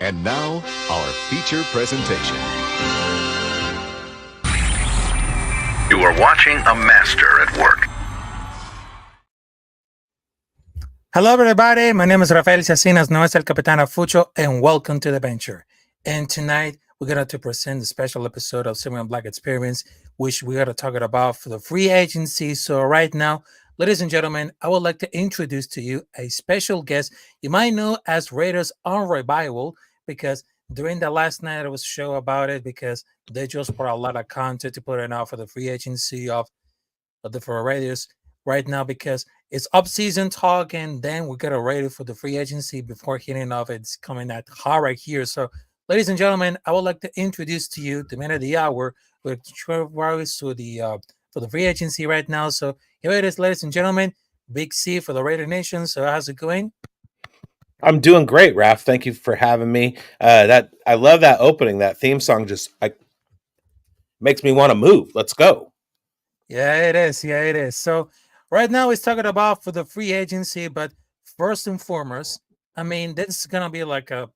And now, our feature presentation. You are watching a master at work. Hello, everybody. My name is Rafael Chacín, as known as el Capitán Rafucho, and welcome to the Venture. And tonight, we're going to present a special episode of Silver and Black Experience, which we're going to talk about for the free agency. So right now, ladies and gentlemen, I would like to introduce to you a special guest you might know as Raiders on Revival, because during the last night, there was a show about it because they just put a lot of content to put it out for the free agency of the for Raiders right now, because it's up-season talk, and then we got to ready for the free agency before hitting off. It's coming at hard right here. So, ladies and gentlemen, I would like to introduce to you the man of the hour with rivalries to the for the free agency right now. So here it is, ladies and gentlemen, Big C for the Raider Nation. So how's it going? I'm doing great, Raf. Thank you for having me. That I love that opening. That theme song just makes me want to move. Let's go. Yeah, it is. Yeah, it is. So right now it's talking about for the free agency, but first and foremost, I mean, this is gonna be like a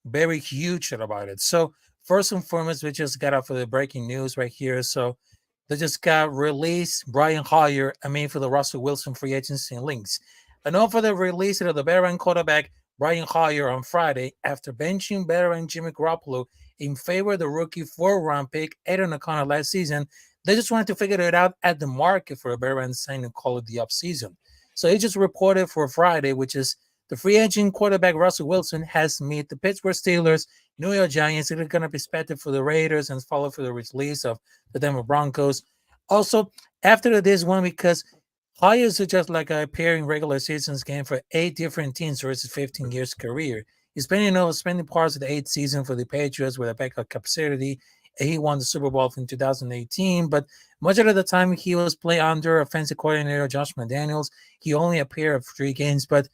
very huge shit about it. So first and foremost, we just got out for the breaking news right here. So they just got released Brian Hoyer, I mean, for the Russell Wilson free agency links. I know for the release of the veteran quarterback Brian Hoyer on Friday after benching veteran Jimmy Garoppolo in favor of the rookie 4th-round pick Aiden O'Connell last season. They just wanted to figure it out at the market for a veteran signing and call it the offseason. So it just reported for Friday, which is the free agent quarterback Russell Wilson has met the Pittsburgh Steelers, New York Giants. They're going to be expected for the Raiders and follow for the release of the Denver Broncos. Also, after this one, because Hoyer is just like appearing regular seasons game for 8 different teams versus 15 years career. He's spending parts of the 8th season for the Patriots with a backup capacity. He won the Super Bowl in 2018, but much of the time he was playing under offensive coordinator Josh McDaniels. He only appeared for 3 games, but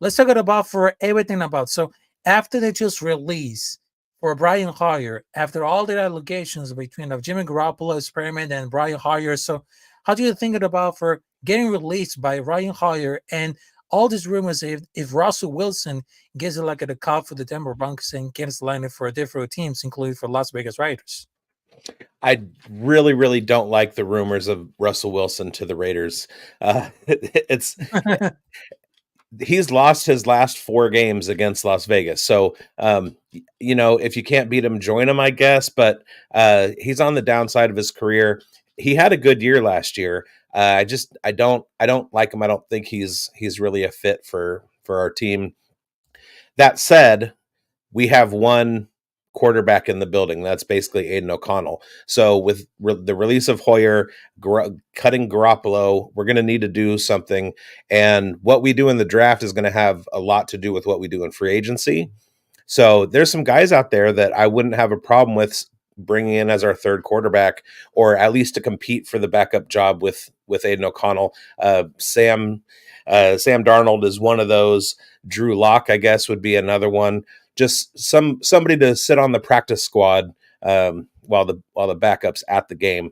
let's talk about for everything about. So after they just released for Brian Hoyer, after all the allegations between of Jimmy Garoppolo experiment and Brian Hoyer, so how do you think about for getting released by Brian Hoyer and all these rumors if Russell Wilson gets like a call for the Denver Broncos and gets lined for different teams, including for Las Vegas Raiders? I really, really don't like the rumors of Russell Wilson to the Raiders. It's he's lost his last 4 games against Las Vegas. So, if you can't beat him, join him, I guess. But he's on the downside of his career. He had a good year last year. I don't like him. I don't think he's really a fit for our team. That said, we have one quarterback in the building. That's basically Aiden O'Connell. So with the release of Hoyer, cutting Garoppolo, we're going to need to do something. And what we do in the draft is going to have a lot to do with what we do in free agency. So there's some guys out there that I wouldn't have a problem with bringing in as our 3rd quarterback, or at least to compete for the backup job with Aiden O'Connell. Sam Darnold is one of those. Drew Lock, I guess, would be another one. Just somebody to sit on the practice squad while the backup's at the game.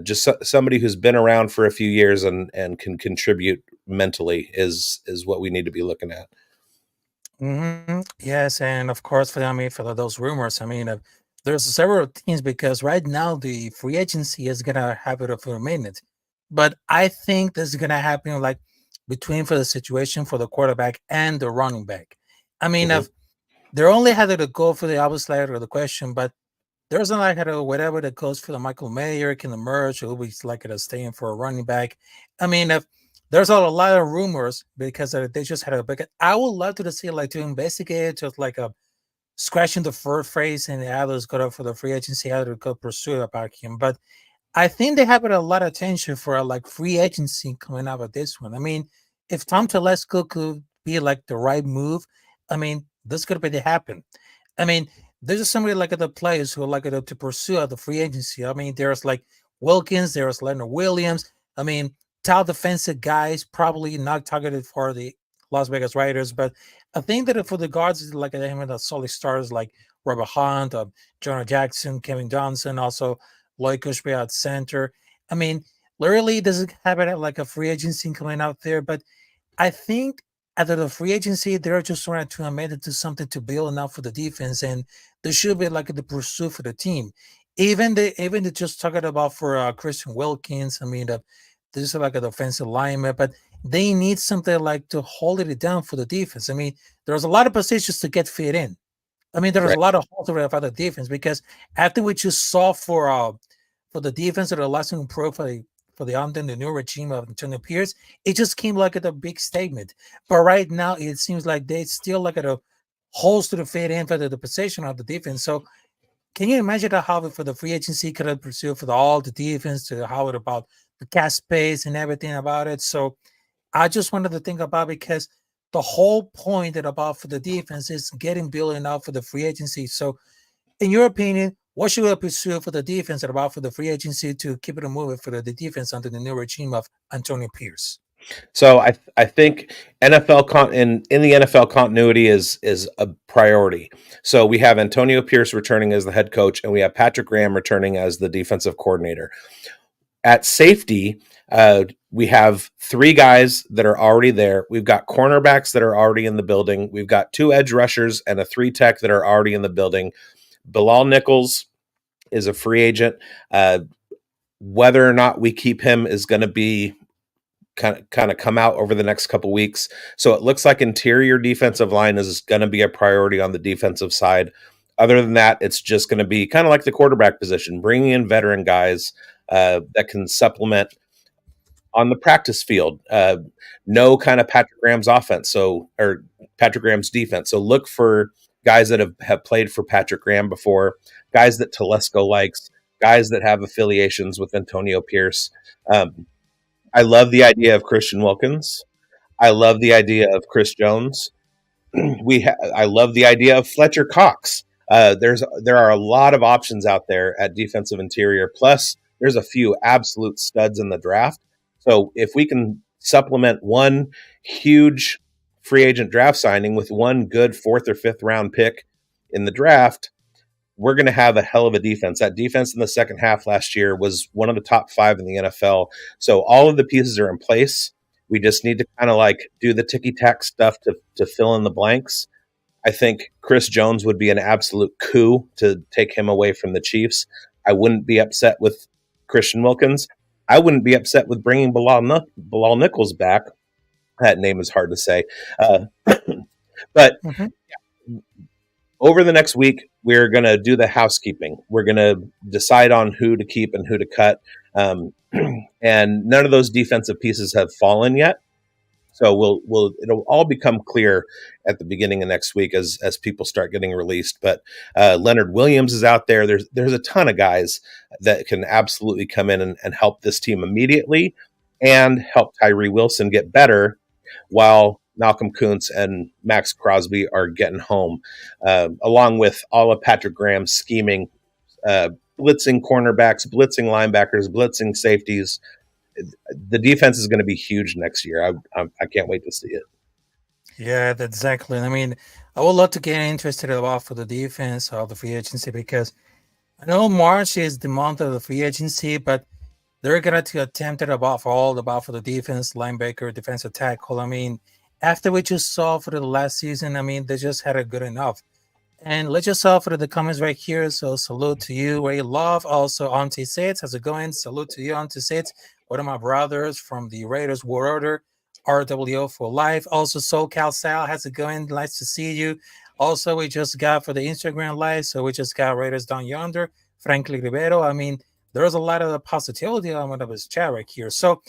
Just somebody who's been around for a few years and can contribute mentally is what we need to be looking at. Mm-hmm. Yes, and of course for those rumors, there's several teams because right now the free agency is gonna have it for a minute, but I think this is gonna happen like between for the situation for the quarterback and the running back. If they're only had to go for the obvious letter of the question, but there's not like whatever that goes for the Michael Mayer can emerge, or be like staying for a running back. If there's a lot of rumors because they just had a big. I would love to see like to investigate just like a scratching the first phrase and the others got up for the free agency, how to go pursue about him. But I think they have a lot of attention for like free agency coming out of this one. If Tom Telesco could be like the right move, this could be to happen. There's just somebody like the players who are like to pursue the free agency. There's like Wilkins, there's Leonard Williams. Top defensive guys probably not targeted for the Las Vegas Raiders, but I think that for the guards, like they have the solid stars like Robert Hunt, Jonah Jackson, Kevin Johnson, also Lloyd Cushby at center. Literally doesn't have it like a free agency coming out there, but I think after the free agency, they're just trying to amend it to something to build enough for the defense, and there should be like the pursuit for the team. Even they just talking about for Christian Wilkins. I mean, that this is like an offensive lineman, but they need something like to hold it down for the defense. I mean, there's a lot of positions to get fit in. I mean, there's Right. a lot of holes about the defense because after we just saw for the defense of the last pro for the under the new regime of Antonio Pierce, it just came like at a big statement. But right now, it seems like they still like at a holes to the fit in for the position of the defense. So can you imagine how for the free agency could have pursued for all the defense to how it about the cap space and everything about it? So I just wanted to think about because the whole point that about for the defense is getting building out for the free agency. So, in your opinion, what should we pursue for the defense and about for the free agency to keep it moving for the defense under the new regime of Antonio Pierce? So I think in the NFL continuity is a priority. So we have Antonio Pierce returning as the head coach, and we have Patrick Graham returning as the defensive coordinator. At safety, we have 3 guys that are already there. We've got cornerbacks that are already in the building. We've got 2 edge rushers and a 3 tech that are already in the building. Bilal Nichols is a free agent. Whether or not we keep him is going to be kind of come out over the next couple weeks. So it looks like interior defensive line is going to be a priority on the defensive side. Other than that, it's just going to be kind of like the quarterback position, bringing in veteran guys that can supplement on the practice field. No kind of Patrick Graham's offense, or Patrick Graham's defense. So look for guys that have played for Patrick Graham before, guys that Telesco likes, guys that have affiliations with Antonio Pierce. I love the idea of Christian Wilkins. I love the idea of Chris Jones. I love the idea of Fletcher Cox. There are a lot of options out there at defensive interior. Plus, there's a few absolute studs in the draft. So if we can supplement one huge free agent draft signing with one good 4th or 5th round pick in the draft, we're going to have a hell of a defense. That defense in the second half last year was one of the top 5 in the NFL. So all of the pieces are in place. We just need to kind of like do the ticky-tack stuff to fill in the blanks. I think Chris Jones would be an absolute coup to take him away from the Chiefs. I wouldn't be upset with Christian Wilkins. I wouldn't be upset with bringing Bilal Nichols back. That name is hard to say. But over the next week, we're going to do the housekeeping. We're going to decide on who to keep and who to cut. And none of those defensive pieces have fallen yet. So it'll all become clear at the beginning of next week as people start getting released. But Leonard Williams is out there. There's a ton of guys that can absolutely come in and help this team immediately and help Tyree Wilson get better while Malcolm Kuntz and Max Crosby are getting home, along with all of Patrick Graham's scheming, blitzing cornerbacks, blitzing linebackers, blitzing safeties. The defense is going to be huge next year. I can't wait to see it. Yeah, exactly. I mean, I would love to get interested about for the defense of the free agency because I know March is the month of the free agency, but they're going to attempt it about for all about for the defense, linebacker, defensive tackle. I mean, after we just saw for the last season, I mean, they just had a good enough. And let's just saw for the comments right here. So salute to you, Ray Love. Also, Auntie Sits. How's it going? Salute to you, Auntie Sits. One of my brothers from the Raiders War Order, RWO for life. Also, SoCal Sal. How's it going? Nice to see you. Also, we just got for the Instagram live. So we just got Raiders Down Yonder, Franklin Rivero. I mean, there's a lot of the positivity on one of his chat right here. So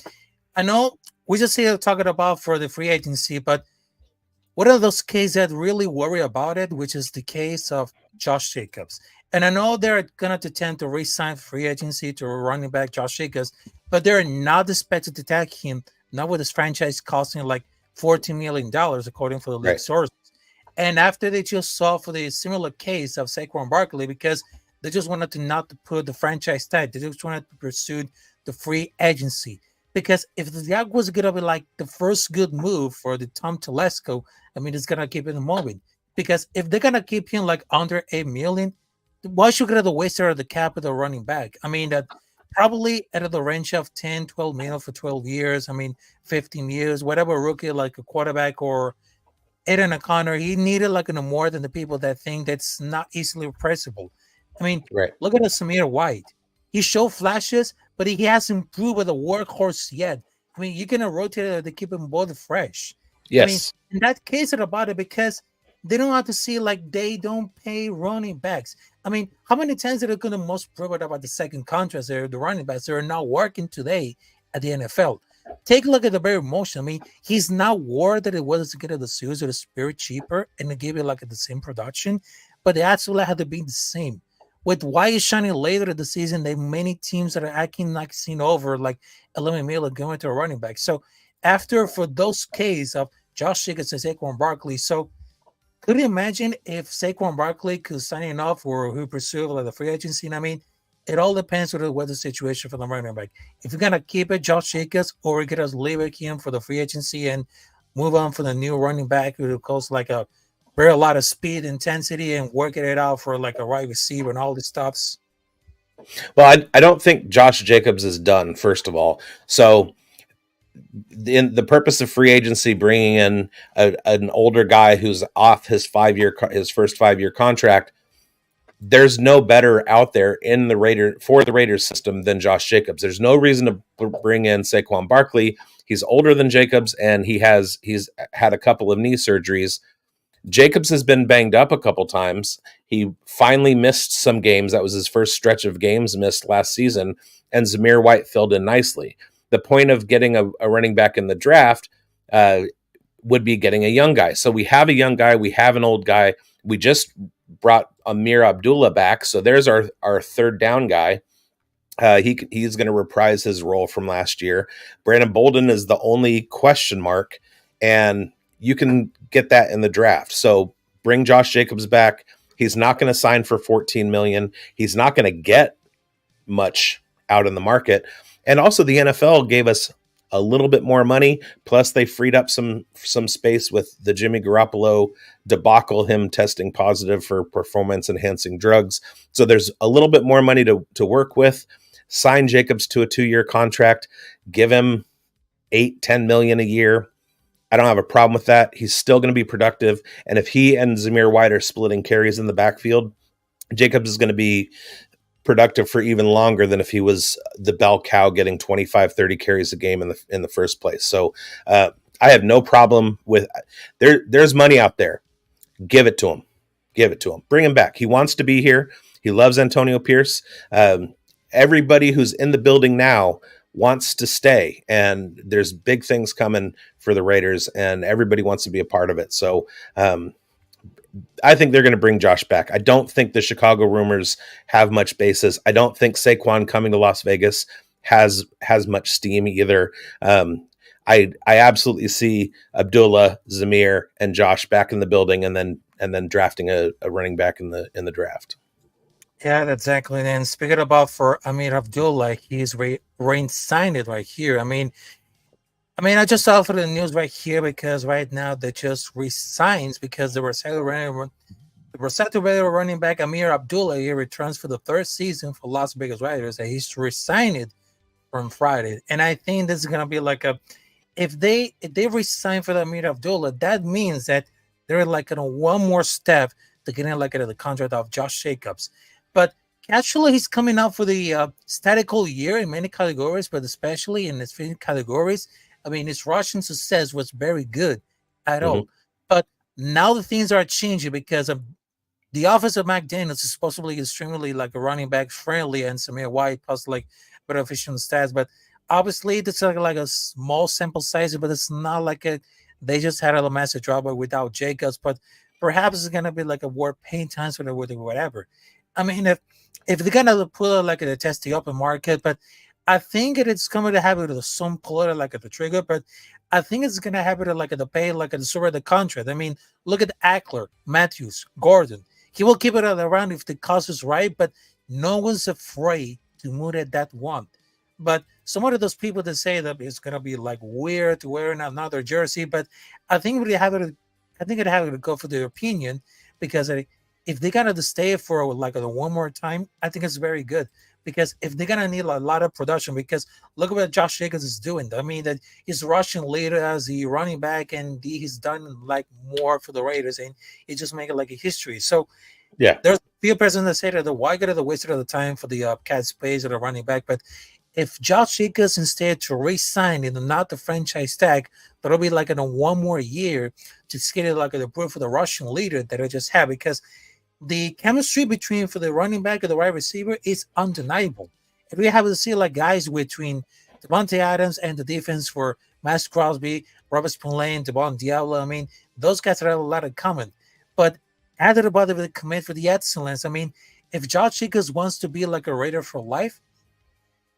I know we just here talking about for the free agency, but one of those cases that really worry about it, which is the case of Josh Jacobs. And I know they're going to attempt to re-sign free agency to running back Josh Jacobs, but they're not expected to tag him, not with his franchise costing like $14 million, according to the league sources. And after they just saw for the similar case of Saquon Barkley, because they just wanted to not to put the franchise tag, they just wanted to pursue the free agency. Because if that was going to be like the first good move for the Tom Telesco, I mean, it's going to keep it moving. Because if they're going to keep him like under $8 million, why should they waste the capital running back? I mean, that probably at the range of 10, 12 million for 12 years. I mean, 15 years, whatever rookie like a quarterback or Aiden O'Connor, he needed like no more than the people that think that's not easily replaceable. I mean, Right. look at Samir White. He showed flashes, but he hasn't proved with a workhorse yet. I mean, you're gonna rotate it to keep them both fresh. I mean, Yes. in that case, it's about it because they don't have to see like they don't pay running backs. I mean, how many times are they going to most prove it about the second contracts? They're the running backs that are not working today at the NFL. Take a look at the very motion. I mean, he's not worth that it was to get the series or the spirit cheaper and to give it like the same production, but they actually had to be the same. With why is shining later in the season, there are many teams that are acting like seen over like 11 million going to a running back. So after for those case of Josh Jacobs and Saquon Barkley, so could you imagine if Saquon Barkley could sign enough or who pursue like the free agency? And I mean, it all depends on the weather situation for the running back. If you're gonna keep it, Josh Jacobs, or we're gonna leave it him for the free agency and move on for the new running back who costs like a very lot of speed, intensity, and working it out for like a wide receiver and all these stuffs. Well, I don't think Josh Jacobs is done, first of all. So the purpose of free agency, bringing in an older guy who's off his first 5 year contract, there's no better out there in the Raiders system than Josh Jacobs. There's no reason to bring in Saquon Barkley. He's older than Jacobs, and he's had a couple of knee surgeries. Jacobs has been banged up a couple times. He finally missed some games. That was his first stretch of games missed last season, and Zamir White filled in nicely. The point of getting a running back in the draft would be getting a young guy. So we have a young guy. We have an old guy. We just brought Amir Abdullah back. So there's our third down guy. He's going to reprise his role from last year. Brandon Bolden is the only question mark, and you can get that in the draft. So bring Josh Jacobs back. He's not going to sign for $14 million. He's not going to get much out in the market. And also the NFL gave us a little bit more money. Plus they freed up some space with the Jimmy Garoppolo debacle, him testing positive for performance enhancing drugs. So there's a little bit more money to work with. Sign Jacobs to a 2-year contract, give him $8-10 million a year. I don't have a problem with that. He's still going to be productive. And if he and Zamir White are splitting carries in the backfield, Jacobs is going to be productive for even longer than if he was the bell cow getting 25-30 carries a game in the first place. So I have no problem with there's money out there. Give it to him. Give it to him. Bring him back. He wants to be here. He loves Antonio Pierce. Everybody who's in the building now wants to stay, and there's big things coming for the Raiders, and everybody wants to be a part of it. So I think they're going to bring Josh back. I don't think the Chicago rumors have much basis. I don't think Saquon coming to Las Vegas has much steam either. I absolutely see Abdullah, Zamir, and Josh back in the building, and then drafting a running back in the draft. Yeah, exactly. And speaking about for Amir Abdullah, he's signed it right here. I mean, I just saw for the news right here because right now they just resigns because they were set to running back Amir Abdullah. He returns for the third season for Las Vegas Raiders, and he's resigned from Friday. And I think this is gonna be like if they resign for the Amir Abdullah, that means that they're like one more step to getting like the contract of Josh Jacobs. But actually, he's coming out for the statistical year in many categories, but especially in his categories. I mean, his rushing success was very good at all. But now the things are changing because of the office of McDaniels is supposedly extremely like a running back friendly, and Samir White plus like better efficient stats. But obviously, it's like a small sample size, but it's not like they just had a massive drawback without Jacobs. But perhaps it's gonna be like a war pain times with whatever. I mean, if they're gonna put it like a test the open market, but I think it's coming to have it with some pull like at the trigger, but I think it's gonna have it like at the pay, like at the sort of the contract. I mean, look at Eckler, Matthews, Gordon. He will keep it around if the cost is right, but no one's afraid to move at that one. But some of those people that say that it's gonna be like weird to wear another jersey, but I think they have it. I think it have to go for their opinion because if they got to stay for like one more time, I think it's very good. because if they're gonna need a lot of production, because look at what Josh Jacobs is doing. I mean that he's rushing later as the running back, and he's done like more for the Raiders, and he just make it like a history. So Yeah. there's a few person that say that why go to the waste of the time for the cat space or the running back, but if Josh Jacobs instead to re-sign and not the franchise tag, that'll be like in a one more year to get it like a proof for the Russian leader that I just had, because the chemistry between for the running back and the wide receiver is undeniable. If we have to see like guys between Devontae Adams and the defense for Max Crosby, Robert Spillane, Devon Diablo, I mean, those guys have a lot in common. But added about the commit for the excellence, I mean, if Josh Jacobs wants to be like a Raider for life,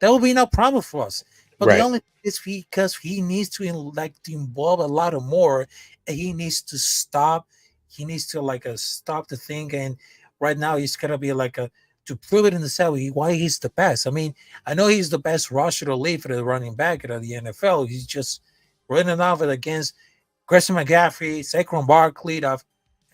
that will be no problem for us. But the Right. only thing is because he needs to to involve a lot of more, and he needs to stop. He needs to stop the thing. And right now he's gonna be to prove it in the salary why he's the best. I mean, I know he's the best rusher to lead for the running back of the NFL. He's just running off it against Christian McCaffrey, Saquon Barkley, of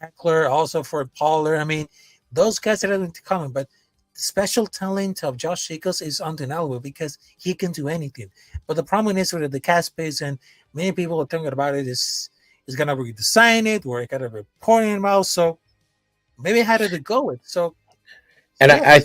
Eckler, also for Pollard. I mean, those guys are going to come, but the special talent of Josh Jacobs is undeniable because he can do anything. But the problem is with the cap space, and many people are thinking about it, is going to redesign it or it got to be pouring him out. So maybe how did it go with? So, And yeah.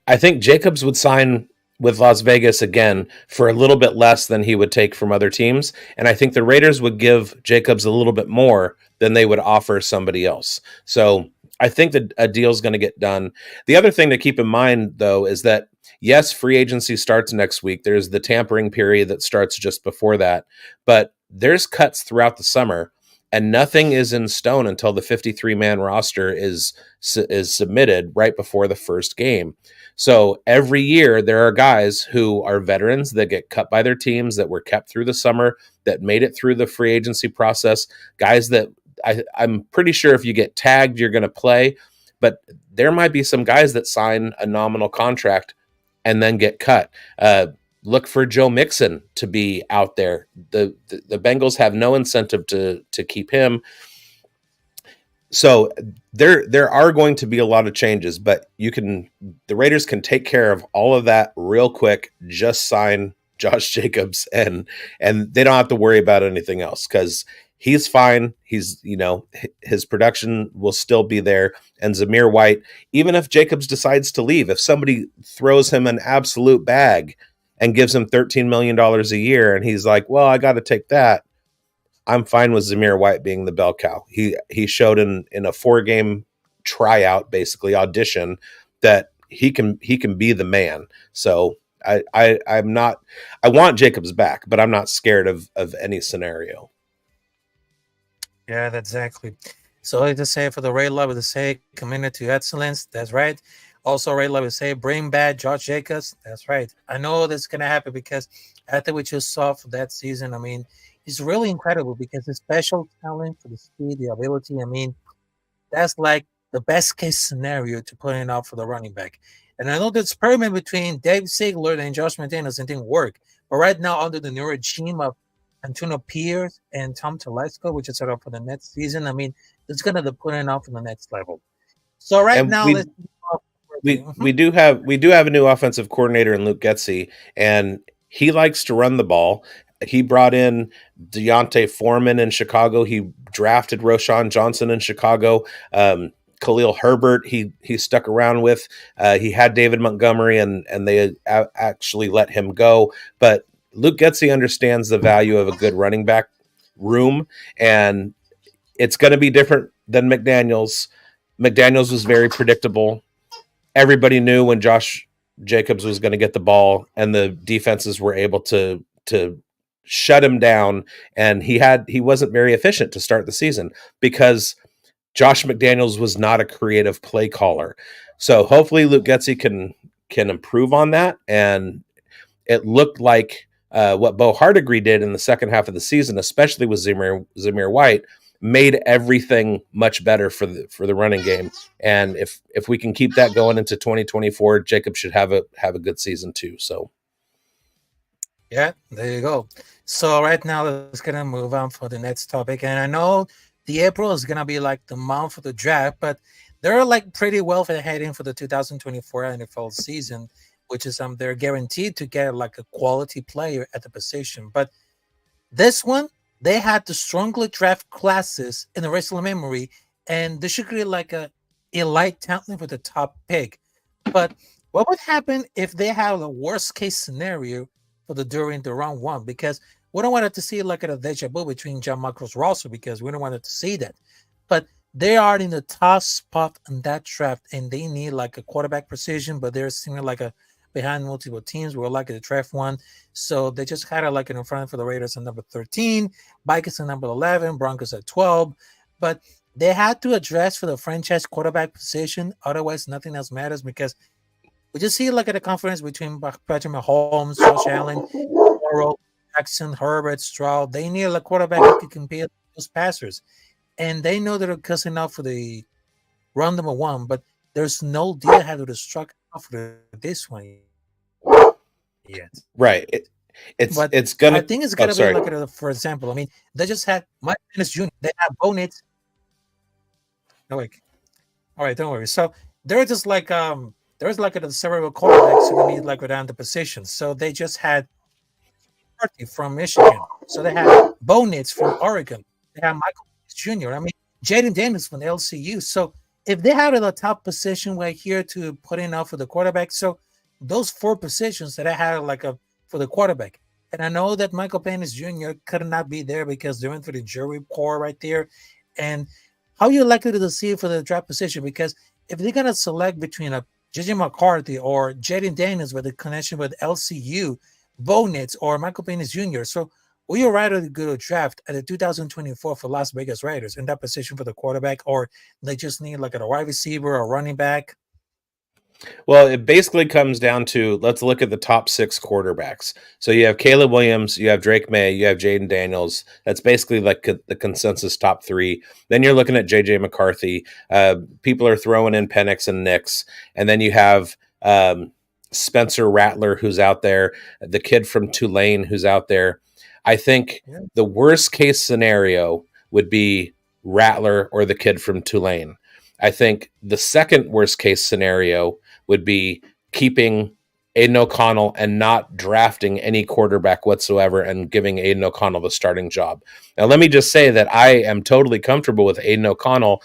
I think Jacobs would sign with Las Vegas again for a little bit less than he would take from other teams. And I think the Raiders would give Jacobs a little bit more than they would offer somebody else. So I think that a deal is going to get done. The other thing to keep in mind, though, is that yes, free agency starts next week. There's the tampering period that starts just before that, but there's cuts throughout the summer, and nothing is in stone until the 53-man roster is submitted right before the first game. So every year there are guys who are veterans that get cut by their teams, that were kept through the summer, that made it through the free agency process, guys that I'm pretty sure if you get tagged, you're going to play. But there might be some guys that sign a nominal contract and then get cut. Look for Joe Mixon to be out there. The Bengals have no incentive to keep him. So there are going to be a lot of changes, but the Raiders can take care of all of that real quick. Just sign Josh Jacobs and they don't have to worry about anything else because he's fine. He's, his production will still be there. And Zamir White, even if Jacobs decides to leave, if somebody throws him an absolute bag and gives him $13 million a year and he's like, well, I got to take that, I'm fine with Zamir White being the bell cow. He showed in a 4-game tryout, basically audition, that he can be the man. So I want Jacobs back, but I'm not scared of any scenario. Yeah, that's exactly. So I just say for the Ray Love to say committed to excellence. That's right. Also, Ray Love to say bring back Josh Jacobs. That's right. I know that's gonna happen because after we just saw for that season, I mean, he's really incredible because the special talent for the speed, the ability. I mean, that's like the best case scenario to put it out for the running back. And I know the experiment between Dave Ziegler and Josh McDaniels didn't work. But right now, under the new regime of Antonio Pierce and Tom Telesco, which is set up for the next season, I mean, it's going to put it out for the next level. So right now, let's we do have a new offensive coordinator in Luke Getsy, and he likes to run the ball. He brought in Deontay Foreman in Chicago. He drafted Roschon Johnson in Chicago. Khalil Herbert, he stuck around with. He had David Montgomery, and they actually let him go. But Luke Getsy understands the value of a good running back room, and it's going to be different than McDaniels. McDaniels was very predictable. Everybody knew when Josh Jacobs was going to get the ball, and the defenses were able to shut him down, and he wasn't very efficient to start the season because Josh McDaniels was not a creative play caller. So hopefully Luke Getsy can improve on that. And it looked like what Bo Hardigree did in the second half of the season, especially with Zamir White, made everything much better for the running game. And if we can keep that going into 2024, Jacob should have a good season too. So yeah, there you go. So right now, let's gonna move on for the next topic. And I know the April is gonna be like the month for the draft, but they're like pretty well for heading for the 2024 NFL season. which is they're guaranteed to get like a quality player at the position. But this one, they had to strongly draft classes in the wrestling memory, and they should create like a elite talent for the top pick. But what would happen if they have a worst case scenario for the during the round one? Because we don't want it to see like a deja vu between John Michaels Russell, because we don't want it to see that. But they are in the top spot in that draft, and they need like a quarterback precision, but they're seeming like a behind multiple teams. We're like the draft one. So they just had it like in front for the Raiders at number 13, Vikings at number 11, Broncos at 12. But they had to address for the franchise quarterback position. Otherwise, nothing else matters, because we just see like at the conference between Patrick Mahomes, Josh Allen, Burrow, Jackson, Herbert, Stroud. They need a quarterback who can compete with those passers. And they know they're cussing out for the round number one, but there's no deal how to struck out for this one yet. Right. It's gonna. I think it's gonna be sorry. like for example. I mean, they just had Mike Dennis Jr. They have Bo Nix. No, like, all right, don't worry. So they're just like there's like a several quarterbacks who need like around the position. So they just had Party from Michigan. So they have Bo Nix from Oregon. They have Michael Jr. I mean, Jaden Daniels from LCU. So if they had a top position right here to put in out for the quarterback, so those four positions that I had like for the quarterback. And I know that Michael Penix Jr. could not be there because they went for the jury core right there. And how you likely to see for the draft position? Because if they're gonna select between a JJ McCarthy or Jaden Daniels with a connection with LCU, Bo Nix or Michael Penix Jr. So will you rather go to draft at the 2024 for Las Vegas Raiders in that position for the quarterback, or they just need like a wide receiver or running back? Well, it basically comes down to, let's look at the top 6 quarterbacks. So you have Caleb Williams, you have Drake May, you have Jaden Daniels. That's basically like the consensus top 3. Then you're looking at JJ McCarthy. People are throwing in Penix and Nix. And then you have Spencer Rattler, who's out there, the kid from Tulane who's out there. I think the worst case scenario would be Rattler or the kid from Tulane. I think the second worst case scenario would be keeping Aiden O'Connell and not drafting any quarterback whatsoever and giving Aiden O'Connell the starting job. Now, let me just say that I am totally comfortable with Aiden O'Connell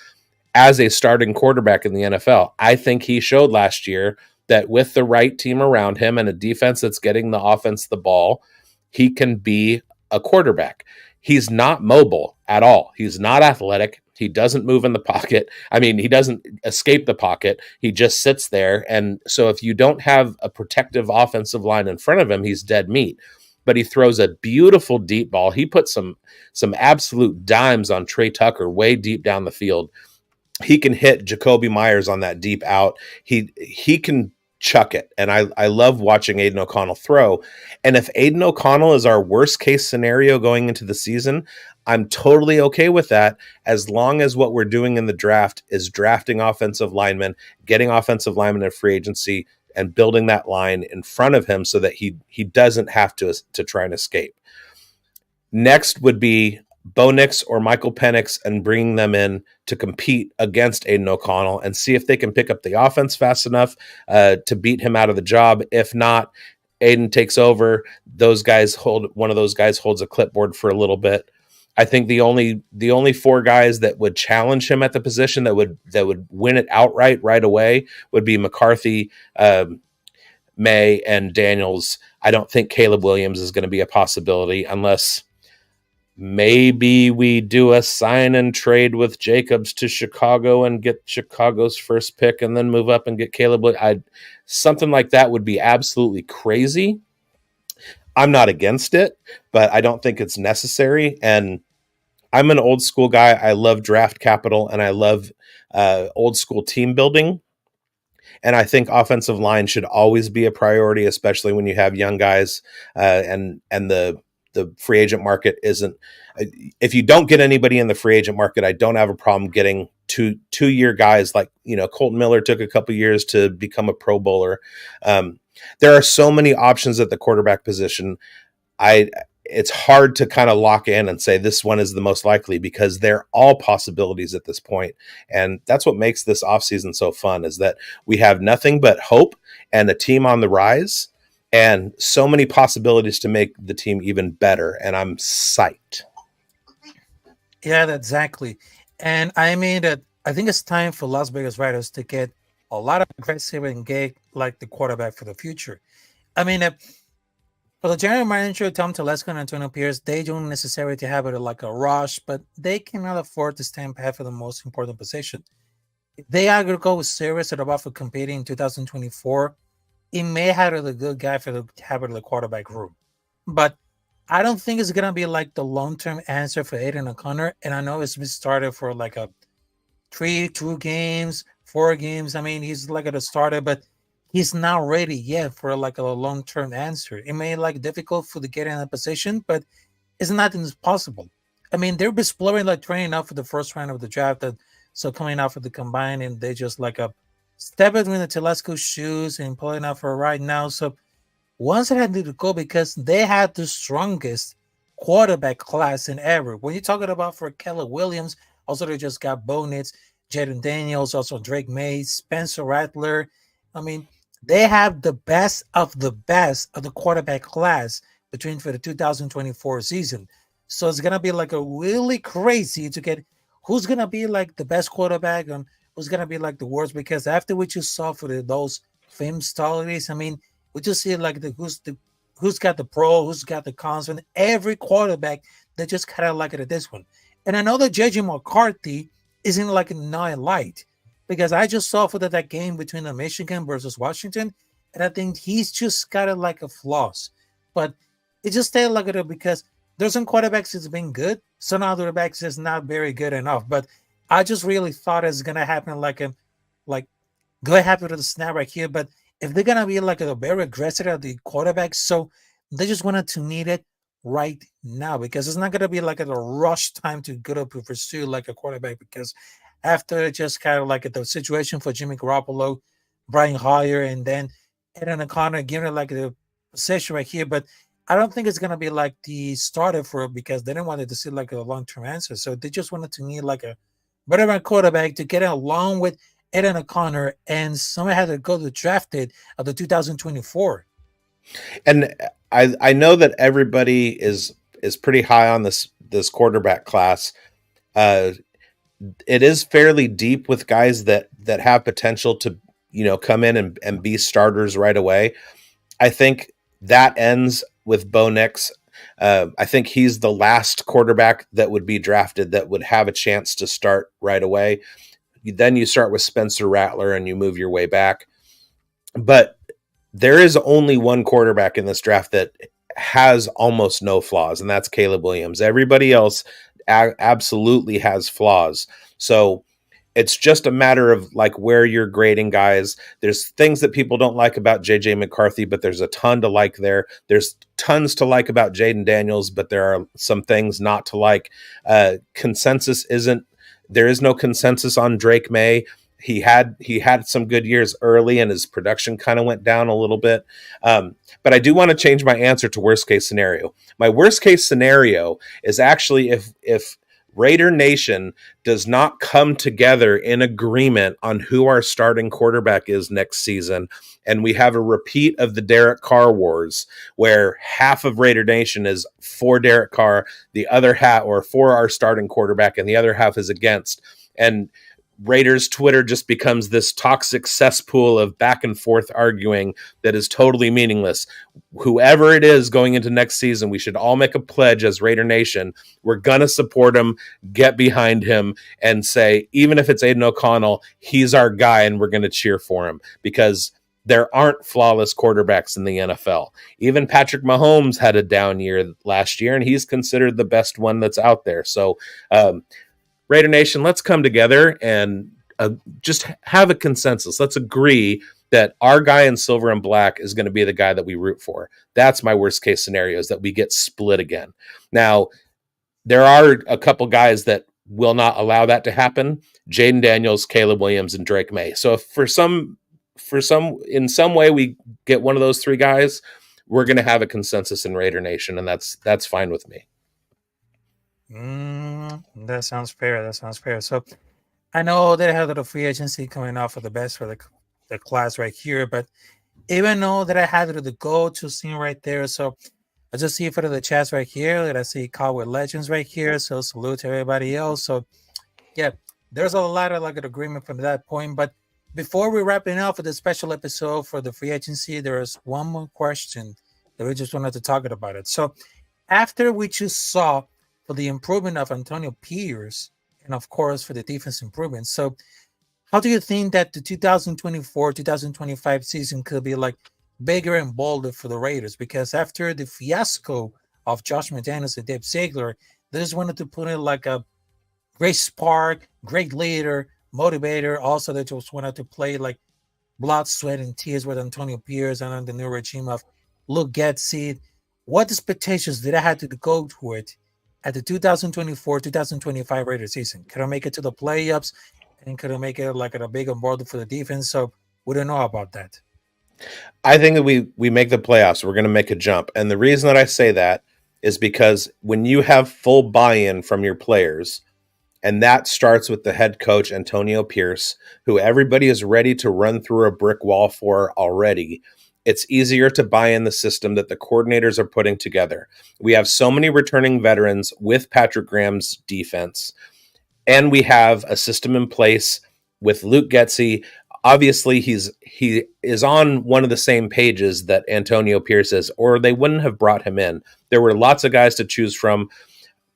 as a starting quarterback in the NFL. I think he showed last year that with the right team around him and a defense that's getting the offense the ball, he can be a quarterback. He's not mobile at all. He's not athletic. He doesn't move in the pocket. I mean, he doesn't escape the pocket. He just sits there. And so if you don't have a protective offensive line in front of him, he's dead meat. But he throws a beautiful deep ball. He put some absolute dimes on Trey Tucker way deep down the field. He can hit Jacoby Myers on that deep out. He can chuck it. And I love watching Aiden O'Connell throw. And if Aiden O'Connell is our worst case scenario going into the season, I'm totally okay with that, as long as what we're doing in the draft is drafting offensive linemen, getting offensive linemen in free agency, and building that line in front of him so that he doesn't have to try and escape. Next would be Bo Nix or Michael Penix, and bringing them in to compete against Aiden O'Connell and see if they can pick up the offense fast enough to beat him out of the job. If not, Aiden takes over. One of those guys holds a clipboard for a little bit. I think the only 4 guys that would challenge him at the position that would win it outright right away would be McCarthy, May, and Daniels. I don't think Caleb Williams is going to be a possibility unless maybe we do a sign and trade with Jacobs to Chicago and get Chicago's first pick and then move up and get Caleb. Something like that would be absolutely crazy. I'm not against it, but I don't think it's necessary. And I'm an old school guy. I love draft capital and I love old school team building. And I think offensive line should always be a priority, especially when you have young guys and the free agent market isn't. If you don't get anybody in the free agent market, I don't have a problem getting two-year guys like, Colton Miller took a couple years to become a Pro Bowler. There are so many options at the quarterback position. it's hard to kind of lock in and say this one is the most likely, because they're all possibilities at this point. And that's what makes this offseason so fun, is that we have nothing but hope and a team on the rise and so many possibilities to make the team even better. And I'm psyched. Yeah, exactly. And I mean that I think it's time for Las Vegas Raiders to get a lot of aggressive and get like the quarterback for the future. I mean, for the general manager, Tom Telesco and Antonio Pierce, they don't necessarily have it like a rush, but they cannot afford to stand pat for the most important position. If they are going to go serious about for competing in 2024, it may have a good guy for the have the quarterback room. But I don't think it's going to be like the long-term answer for Aiden O'Connor. And I know it's been started for like a 2 games, 4 games. I mean, he's like at a starter, but he's not ready yet for like a long-term answer. It may like difficult for to get in a position, but it's not impossible. I mean, they're exploring like training out for the first round of the draft. So coming out for the combine, and they just like a step between the Telesco shoes and pulling out for right now. So once it had to go, because they had the strongest quarterback class in ever. When you're talking about for Keller Williams, also they just got Bo Nix, Jaden Daniels, also Drake May, Spencer Rattler. I mean, they have the best of the quarterback class between for the 2024 season. So it's gonna be like a really crazy to get who's gonna be like the best quarterback and who's gonna be like the worst. Because after what you saw for those film stories, I mean, we just see like who's got the pro, who's got the cons, and every quarterback that just kind of like it at this one. And I know that JJ McCarthy isn't like a nine light, because I just saw for that game between the Michigan versus Washington, and I think he's just got it like a flaws. But it just stayed like it because there's some quarterbacks that's been good, some other backs is not very good enough. But I just really thought it's gonna happen like go happen to the snap right here. But if they're gonna be like a very aggressive at the quarterback, so they just wanted to need it right now, because it's not gonna be like a rush time to go up to pursue like a quarterback, because after just kind of like the situation for Jimmy Garoppolo, Brian Hoyer, and then Aiden O'Connor giving it like the position right here. But I don't think it's gonna be like the starter for it, because they didn't want it to see like a long-term answer. So they just wanted to need like a better quarterback to get along with Aiden O'Connor, and someone had to go to drafted of the 2024. And I know that everybody is pretty high on this quarterback class. It is fairly deep with guys that have potential to, come in and be starters right away. I think that ends with Bo Nix. I think he's the last quarterback that would be drafted that would have a chance to start right away. Then you start with Spencer Rattler and you move your way back. But there is only one quarterback in this draft that has almost no flaws, and that's Caleb Williams. Everybody else absolutely has flaws. So it's just a matter of like where you're grading guys. There's things that people don't like about JJ McCarthy, but there's a ton to like there. There's tons to like about Jaden Daniels, but there are some things not to like. There is no consensus on Drake May. He had some good years early, and his production kind of went down a little bit. But I do want to change my answer to worst case scenario. My worst case scenario is actually if Raider Nation does not come together in agreement on who our starting quarterback is next season, and we have a repeat of the Derek Carr wars, where half of Raider Nation is for Derek Carr, the other half, or for our starting quarterback, and the other half is against. And Raiders Twitter just becomes this toxic cesspool of back and forth arguing that is totally meaningless. Whoever it is going into next season, we should all make a pledge as Raider Nation. We're going to support him, get behind him, and say, even if it's Aiden O'Connell, he's our guy and we're going to cheer for him, because there aren't flawless quarterbacks in the NFL. Even Patrick Mahomes had a down year last year, and he's considered the best one that's out there. So, Raider Nation, let's come together and just have a consensus. Let's agree that our guy in silver and black is going to be the guy that we root for. That's my worst case scenario, is that we get split again. Now, there are a couple guys that will not allow that to happen: Jaden Daniels, Caleb Williams, and Drake May. So if in some way we get one of those three guys, we're going to have a consensus in Raider Nation, and that's fine with me. That sounds fair. That sounds fair. So I know they have the free agency coming off of the best for the class right here, but even though that I had the go-to scene right there, so I just see for the chats right here that I see Call with Legends right here. So salute to everybody else. So yeah, there's a lot of like an agreement from that point. But before we wrapping up for the special episode for the free agency, there is one more question that we just wanted to talk about it. So after we just saw for the improvement of Antonio Pierce and of course for the defense improvement, so how do you think that the 2024-2025 season could be like bigger and bolder for the Raiders? Because after the fiasco of Josh McDaniels and Dave Ziegler, they just wanted to put in like a great spark, great leader, motivator. Also, they just wanted to play like blood, sweat, and tears with Antonio Pierce and the new regime of Luke Getsy. What expectations did I have to go to it at the 2024-2025 Raiders season? Could I make it to the playoffs? And could I make it like a big border for the defense? So we don't know about that. I think that we make the playoffs. We're going to make a jump. And the reason that I say that is because when you have full buy-in from your players, and that starts with the head coach, Antonio Pierce, who everybody is ready to run through a brick wall for already, it's easier to buy in the system that the coordinators are putting together. We have so many returning veterans with Patrick Graham's defense, and we have a system in place with Luke Getsy. Obviously, he is on one of the same pages that Antonio Pierce is, or they wouldn't have brought him in. There were lots of guys to choose from.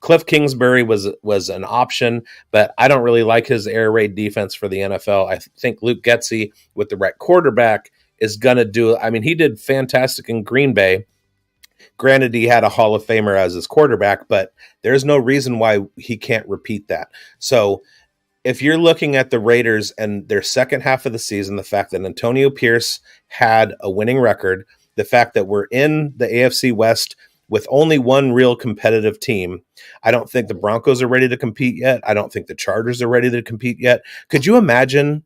Cliff Kingsbury was an option, but I don't really like his air raid defense for the NFL. I think Luke Getsy, with the right quarterback, is going to do. I mean, he did fantastic in Green Bay. Granted, he had a Hall of Famer as his quarterback, but there's no reason why he can't repeat that. So if you're looking at the Raiders and their second half of the season, the fact that Antonio Pierce had a winning record, the fact that we're in the AFC West with only one real competitive team, I don't think the Broncos are ready to compete yet. I don't think the Chargers are ready to compete yet. Could you imagine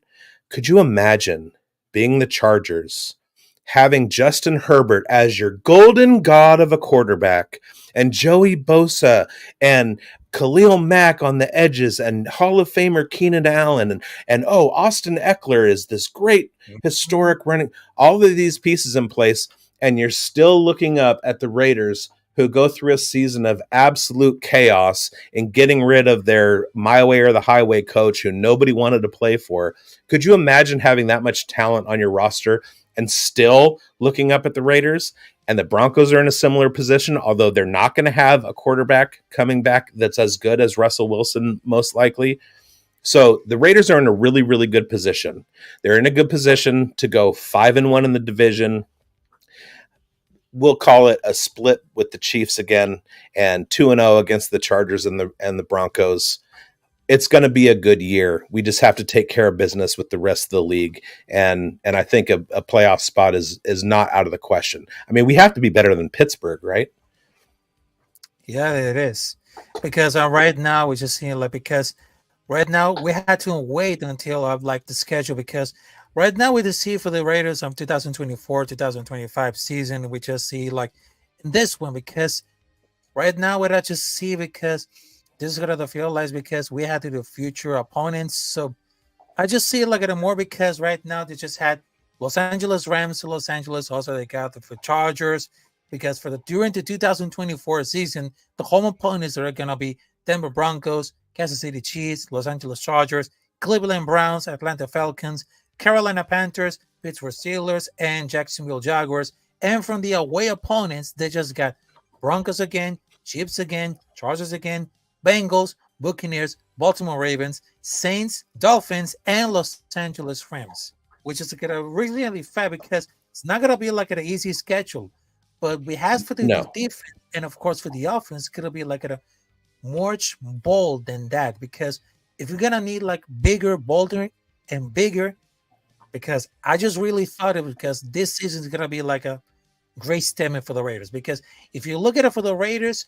being the Chargers, having Justin Herbert as your golden god of a quarterback, and Joey Bosa and Khalil Mack on the edges, and Hall of Famer Keenan Allen, and Austin Eckler is this great historic running, all of these pieces in place, and you're still looking up at the Raiders, who go through a season of absolute chaos and getting rid of their my way or the highway coach who nobody wanted to play for. Could you imagine having that much talent on your roster and still looking up at the Raiders? And the Broncos are in a similar position, although they're not going to have a quarterback coming back that's as good as Russell Wilson, most likely. So the Raiders are in a really, really good position. They're in a good position to go 5-1 in the division. We'll call it a split with the Chiefs again, and 2-0 against the Chargers and the Broncos. It's going to be a good year. We just have to take care of business with the rest of the league, and I think a playoff spot is not out of the question. I mean, we have to be better than Pittsburgh, right? Yeah, it is, because right now we're just seeing because right now we had to wait until the schedule, because right now we just see for the Raiders of 2024-2025 season, we just see in this one, because right now we don't just see, because this is gonna feel like, because we had to do future opponents. So I just see it at a more, because right now they just had Los Angeles Rams to Los Angeles. Also, they got the Chargers, because during the 2024 season, the home opponents are gonna be Denver Broncos, Kansas City Chiefs, Los Angeles Chargers, Cleveland Browns, Atlanta Falcons, Carolina Panthers, Pittsburgh Steelers, and Jacksonville Jaguars. And from the away opponents, they just got Broncos again, Chiefs again, Chargers again, Bengals, Buccaneers, Baltimore Ravens, Saints, Dolphins, and Los Angeles Rams, which is gonna really, really fast, because it's not gonna be an easy schedule. But we have for the defense, and of course for the offense, it's gonna be a much bold than that, because if you're gonna need bigger, bolder, and bigger, because I just really thought it was, because this season is gonna be a great statement for the Raiders. Because if you look at it for the Raiders,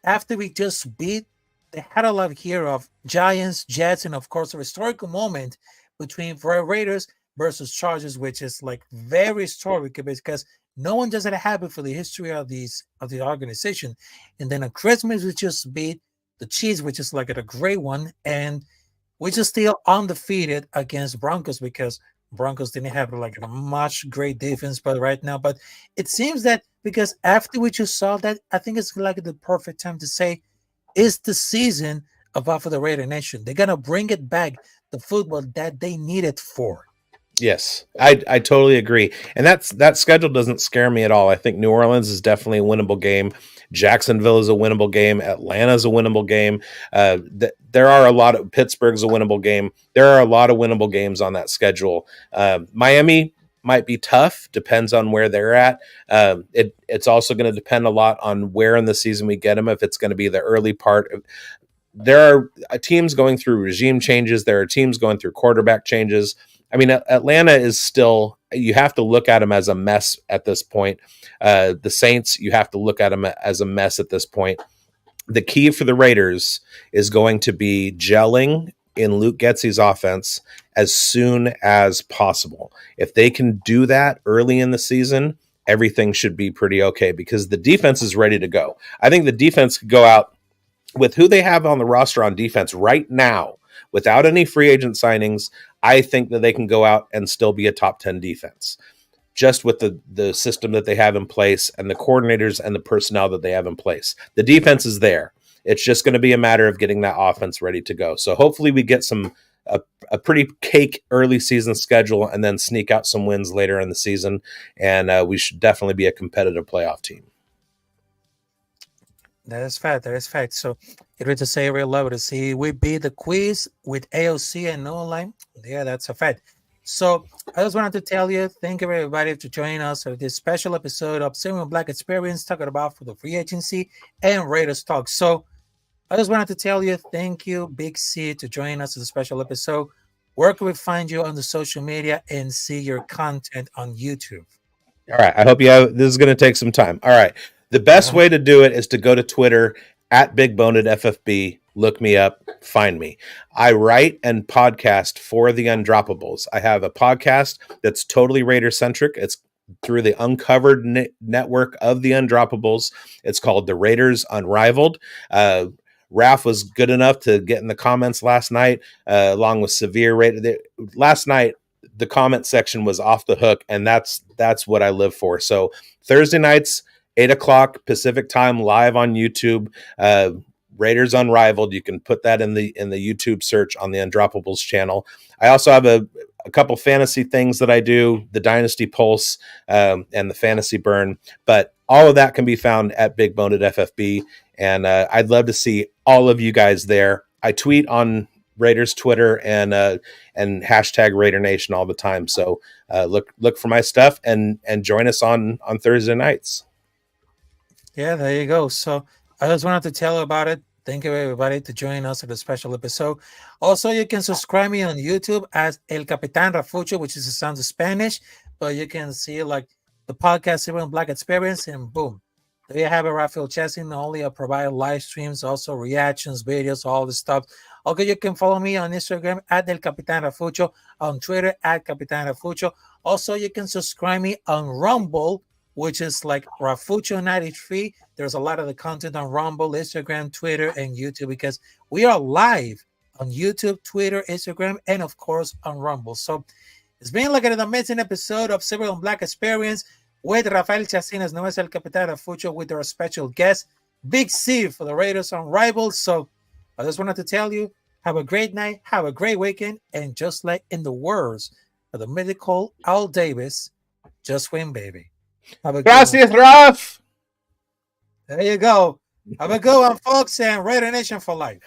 after we just beat, they had a lot here of Giants, Jets, and of course a historical moment between for Raiders. versus Chargers, which is like very historic because no one does it happen for the history of the organization. And then on Christmas, we just beat the Chiefs, which is like a great one, and we're just still undefeated against Broncos because Broncos didn't have like a much great defense, but right now, but it seems that because after we just saw that, I think it's like the perfect time to say it's the season of the Raider Nation. They're gonna bring it back, the football that they needed for. Yes, I totally agree. And that schedule doesn't scare me at all. I think New Orleans is definitely a winnable game. Jacksonville is a winnable game. Atlanta is a winnable game. There are a lot of Pittsburgh's a winnable game. There are a lot of winnable games on that schedule. Miami might be tough, depends on where they're at. It's also going to depend a lot on where in the season we get them. If it's going to be the early part of, there are teams going through regime changes. There are teams going through quarterback changes. I mean, Atlanta is still, you have to look at them as a mess at this point. The Saints, you have to look at them as a mess at this point. The key for the Raiders is going to be gelling in Luke Getsy's offense as soon as possible. If they can do that early in the season, everything should be pretty okay because the defense is ready to go. I think the defense could go out with who they have on the roster on defense right now, without any free agent signings. I think that they can go out and still be a top 10 defense just with the system that they have in place and the coordinators and the personnel that they have in place. The defense is there. It's just going to be a matter of getting that offense ready to go. So hopefully we get a pretty cake early season schedule and then sneak out some wins later in the season. And we should definitely be a competitive playoff team. That is fact. That is fact. So it was to say real level to see we beat the quiz with AOC and no line. Yeah, that's a fact. So I just wanted to tell you, thank you everybody for joining us for this special episode of Silver and Black Experience, talking about for the free agency and Raiders talk. So I just wanted to tell you, thank you, Big C, to join us in the special episode. Where can we find you on the social media and see your content on YouTube? All right. I hope you have, this is going to take some time. All right. The best way to do it is to go to Twitter at BigBonedFFB. Look me up, find me. I write and podcast for the Undroppables. I have a podcast that's totally Raider-centric. It's through the Uncovered network of the Undroppables. It's called The Raiders Unrivaled. Raf was good enough to get in the comments last night, along with Severe Raider. Last night, the comment section was off the hook, and that's what I live for. So Thursday nights, 8:00 Pacific time, live on YouTube. Raiders Unrivaled. You can put that in the YouTube search on the Undroppables channel. I also have a couple fantasy things that I do, the Dynasty Pulse and the Fantasy Burn. But all of that can be found at Big Boned FFB. And I'd love to see all of you guys there. I tweet on Raiders Twitter and hashtag Raider Nation all the time. So look for my stuff and join us on Thursday nights. Yeah, there you go. So I just wanted to tell you about it. Thank you, everybody, to join us for the special episode. Also, you can subscribe me on YouTube as El Capitán Rafucho, which is the sound of Spanish, but you can see like the podcast Silver and Black Experience, and boom, there you have it. Rafael Chacín. Not only I provide live streams, also reactions, videos, all this stuff. Okay, you can follow me on Instagram at El Capitán Rafucho, on Twitter at Capitán Rafucho. Also, you can subscribe me on Rumble, which is like Rafucho93. There's a lot of the content on Rumble, Instagram, Twitter, and YouTube because we are live on YouTube, Twitter, Instagram, and of course on Rumble. So it's been like an amazing episode of Silver and Black Experience with Rafael Chacín as no es el Capitán Rafucho, with our special guest, Big C for the Raiders Unrivaled. So I just wanted to tell you, have a great night, have a great weekend, and just like in the words of the mythical Al Davis, just win, baby. Gracias, Raf. There you go. Have a good one, folks, and Raider Nation for life.